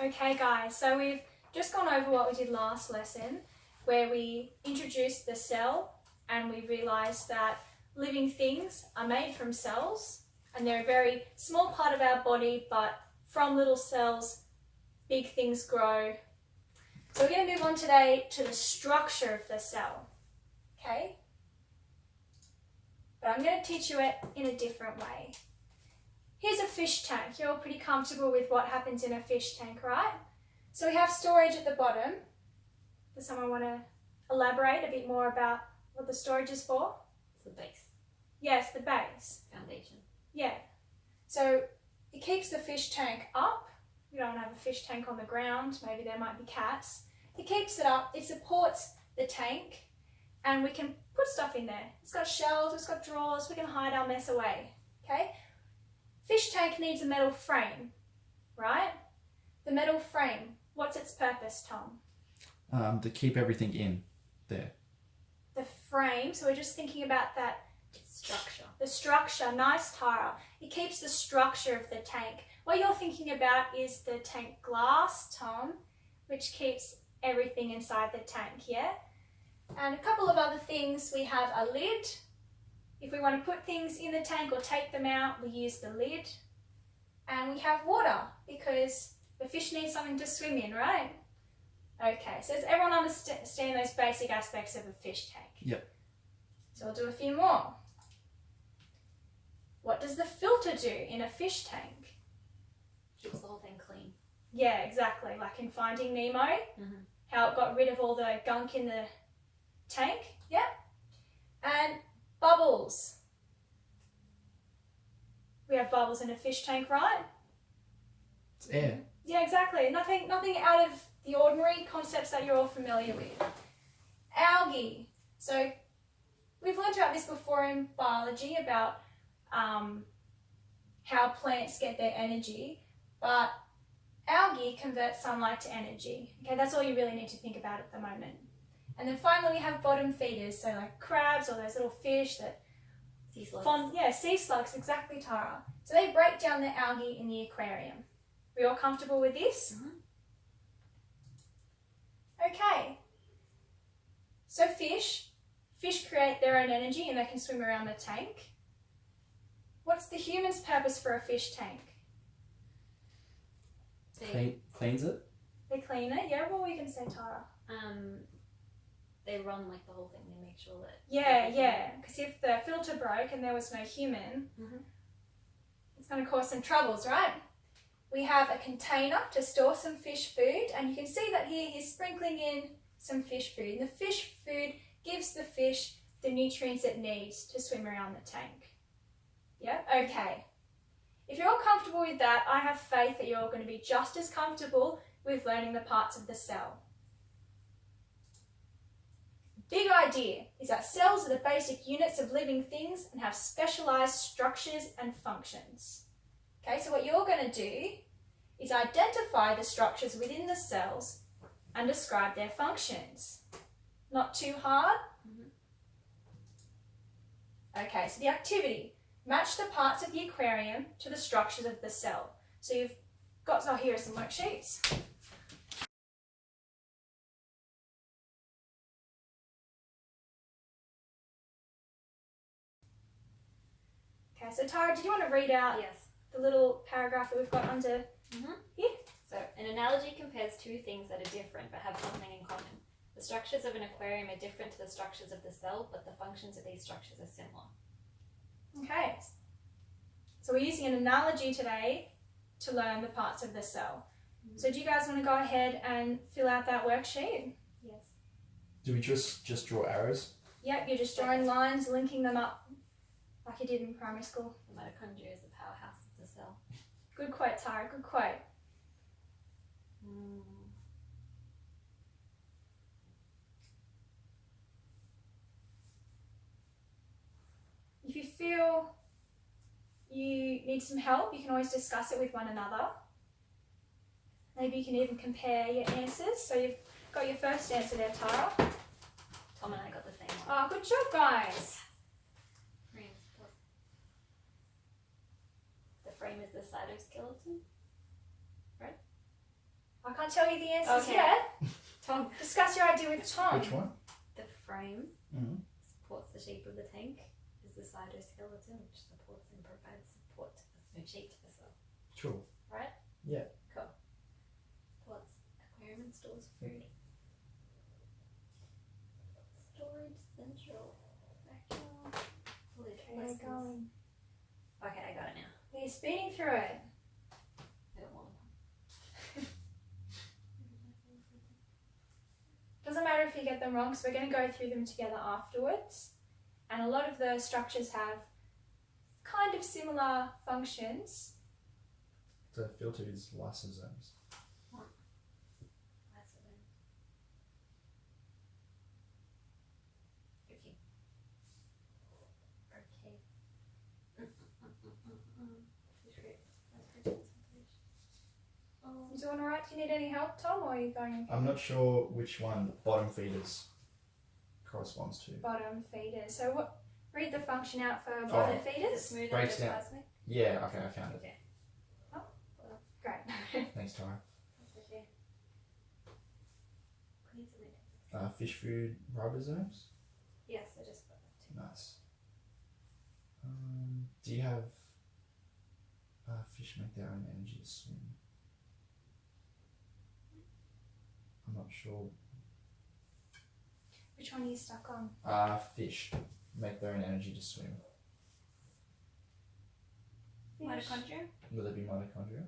Okay guys, so we've just gone over what we did last lesson where we introduced the cell and we realised that living things are made from cells and they're a very small part of our body, but from little cells big things grow. So we're going to move on today to the structure of the cell, okay? But I'm going to teach you it in a different way. Here's a fish tank. You're all pretty comfortable with what happens in a fish tank, right? So we have storage at the bottom. Does someone want to elaborate a bit more about what the storage is for? It's the base. Yes, the base. Foundation. Yeah. So it keeps the fish tank up. You don't have a fish tank on the ground. Maybe there might be cats. It keeps it up. It supports the tank and we can put stuff in there. It's got shelves, it's got drawers. We can hide our mess away, okay? Fish tank needs a metal frame, right? The metal frame, what's its purpose, Tom? To keep everything in there. The frame, so we're just thinking about that Structure. the structure. Nice, Tara. It keeps the structure of the tank. What you're thinking about is the tank glass, Tom, which keeps everything inside the tank, yeah? And a couple of other things. We have a lid. If we want to put things in the tank or take them out, we use the lid. And we have water because the fish need something to swim in, right? Okay, so does everyone understand those basic aspects of a fish tank? Yep. So we'll do a few more. What does the filter do in a fish tank? Keeps the whole thing clean. Yeah, exactly. Like in Finding Nemo, Mm-hmm. how it got rid of all the gunk in the tank. Yeah. And bubbles. We have bubbles in a fish tank, right? It's air. Yeah, exactly. Nothing out of the ordinary, concepts that you're all familiar with. Algae. So we've learned about this before in biology about how plants get their energy, but algae convert sunlight to energy. Okay, that's all you really need to think about at the moment. And then finally we have bottom feeders, so like crabs or those little fish that Sea slugs. sea slugs, exactly, Tara. So they break down the algae in the aquarium. We all comfortable with this? Mm-hmm. Okay. So fish create their own energy and they can swim around the tank. What's the human's purpose for a fish tank? Cleans it. They clean it, yeah? What were you going to say, Tara? They run like the whole thing. They make sure that. Yeah. Because if the filter broke and there was no human, it's going to cause some troubles, right? We have a container to store some fish food, and you can see that here he's sprinkling in some fish food. And the fish food gives the fish the nutrients it needs to swim around the tank. Yeah, okay. If you're all comfortable with that, I have faith that you're all going to be just as comfortable with learning the parts of the cell. Big idea is that cells are the basic units of living things and have specialised structures and functions. Okay, so what you're going to do is identify the structures within the cells and describe their functions. Not too hard? Okay, so the activity. Match the parts of the aquarium to the structures of the cell. So you've got, oh, here are some worksheets. Okay, so Tara, did you want to read out Yes. the little paragraph that we've got under here? So an analogy compares two things that are different but have something in common. The structures of an aquarium are different to the structures of the cell, but the functions of these structures are similar. Okay, so we're using an analogy today to learn the parts of the cell. So do you guys want to go ahead and fill out that worksheet? Yes. Do we just draw arrows? Yep, you're just drawing lines, linking them up like you did in primary school. The mitochondria is the powerhouse of the cell. Good quote, Tara, good quote. If you feel you need some help, you can always discuss it with one another. Maybe you can even compare your answers. So you've got your first answer there, Tara. Tom and I got the same one. Oh, good job, guys. The frame is the cytoskeleton, right? tell you the answers Okay. yet. Tom. Discuss your idea with Tom. Which one? The frame Mm-hmm. supports the shape of the tank. Is the cytoskeleton, which supports and provides support to the shape to the cell. Sure. Right? Yeah. Cool. What's aquarium and stores food? Storage central. Vacuum. Lid. Okay, What's this? going. Okay, I got it now. You're speeding through it. I don't want Doesn't matter if you get them wrong, because we're going to go through them together afterwards. And a lot of the structures have kind of similar functions. The filter is lysosomes. Okay. You doing alright? Do you need any help, Tom, or are you going I'm not sure which one the bottom feeders corresponds to. bottom feeders? So what? Read the function out for bottom Is it feeders. smooth Breaks down. endoplasmic? Yeah, okay, I found it. Okay. Great. Thanks, Tara. That's okay. Cleans and Fish food ribosomes. yes, I just got that too. Nice. Do you have fish make their own energy to swim? I'm not sure. Which one are you stuck on? Fish make their own energy to swim. Fish. Mitochondria? Will it be mitochondria?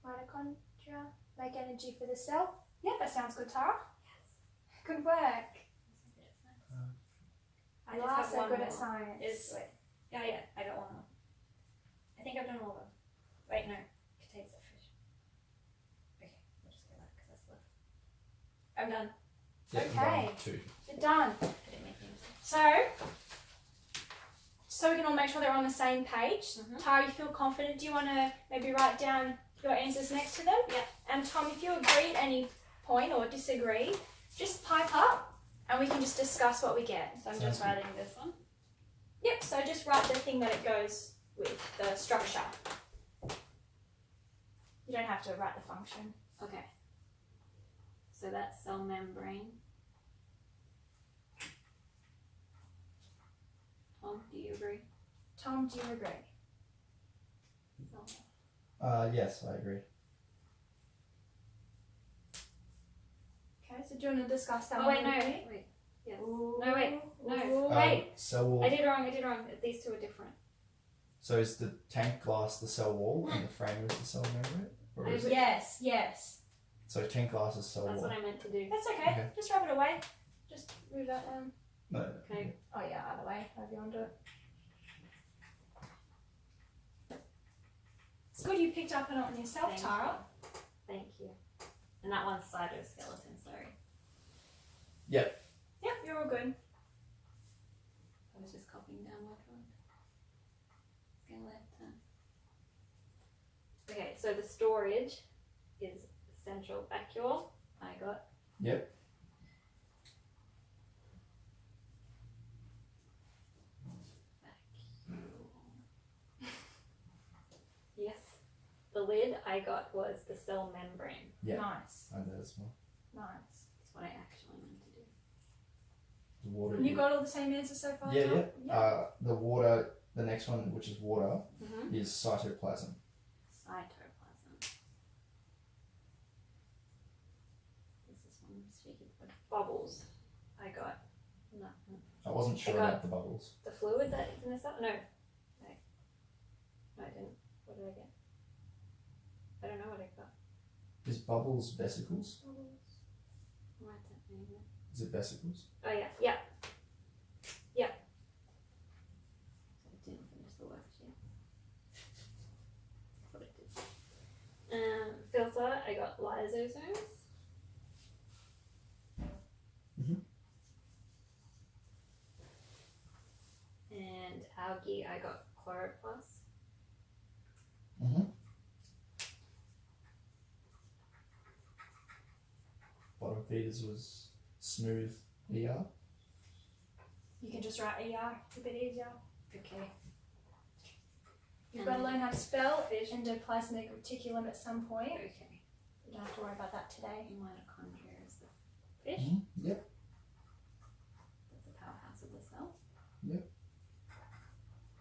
Mitochondria. Make energy for the cell. Yeah, that sounds good, Tara. Yes. Good work. I You just are have so one good more. at science. Is wait. Yeah, I got one more. I think I've done all of them. Wait, no. Contains the fish. Okay, we'll just go that because that's left. I'm done. Yeah, Okay. 1, 2. You're done. I didn't make any mistakes. So we can all make sure they're on the same page. Mhm. Tara, you feel confident? Do you want to maybe write down your answers next to them? Yeah. And Tom, if you agree at any point or disagree, just pipe up and we can just discuss what we get. So I'm Sounds just good. writing this one. Yep, so just write the thing that it goes with, the structure. You don't have to write the function. Okay. So that's cell membrane. Tom, do you agree? Tom, do you agree? Cell. Yes, I agree. Okay, so do you want to discuss that Oh one wait, no, with me? wait. Yes. Ooh. No, wait, no. Ooh. Wait. Cell wall. I did wrong. These two are different. So is the tank glass the cell wall and the frame is the cell membrane? Or is it? Yes, yes. So tank glass is cell That's wall. what I meant to do. That's okay. Okay. Just rub it away. Just move that No. Okay. Oh yeah, other way. However you want to do it. It's good you picked up on it on yourself, Thank Tara. Thank you. And that one's cytoskeleton, sorry. Yep, you're all good. I was just copying down what one. Skeleton. Okay, so the storage is central vacuole. I got. Yep. Vacuole. Yes. The lid I got was the cell membrane. Yeah. Nice. I did as well. Nice. That's what I actually meant to do. The water. And you got all the same answers so far, Yeah, Tom? yeah. The water. The next one, which is water, Mm-hmm. is cytoplasm. Cytoplasm. This is one I'm speaking for. Bubbles. I got nothing. I wasn't sure got- about the bubbles. The fluid that is in the cell? No. Wait. No, I didn't. What did I get? I don't know what I got. Is bubbles vesicles? Bubbles. Write that name there. Is it vesicles? Oh yeah, yeah. Yeah. So I didn't finish the worksheet. That's what I did. Filter, I got lysosomes. Mhm. And algae, I got chloroplasts. Mm-hmm. Bottom feeders was smooth ER. You can just write ER. It's a bit easier. Okay. You've got to learn how to spell Fish. endoplasmic reticulum at some point. Okay. You don't have to worry about that today. Mitochondria is the fish. Yep. That's the powerhouse of the cell.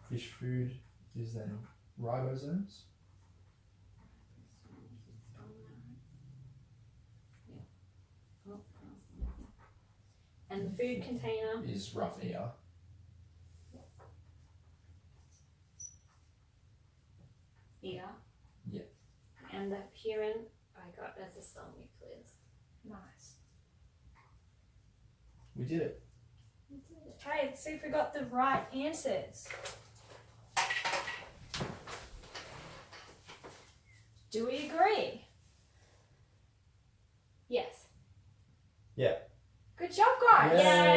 Fish food is then ribosomes. Yeah. Oh, and the food container Is rough ear. ear. Yeah. And the purine I got as the cell nucleus. Nice. We did it. Okay, let's see if we got the right answers. Do we agree? Yes. Yeah. Good job, guys. Yay.